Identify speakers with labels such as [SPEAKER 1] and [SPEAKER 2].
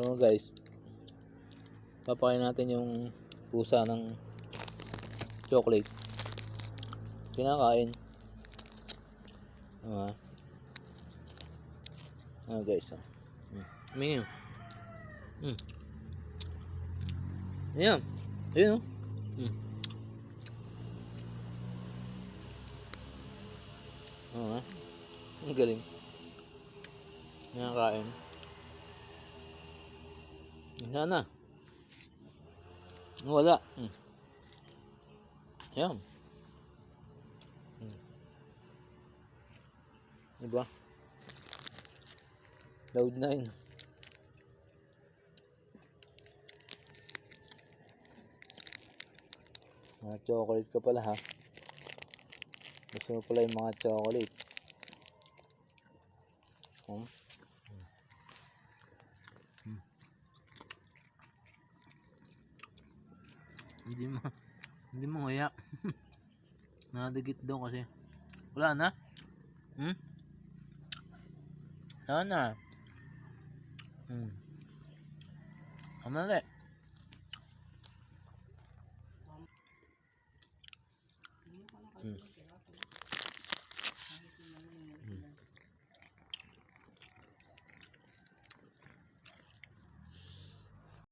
[SPEAKER 1] So guys, papakain natin yung pusa ng chocolate. Kinakain. Guys. Minyo. Ayan. Ayun oh. Ang galing. Kinakain. Sana. Wala. Ayan. Diba? Loud 9. Mga chocolate ka pala ha. Gusto mo pala yung mga chocolate. Hindi mo haya. Nadagit daw kasi. Wala na? Sana. Amali.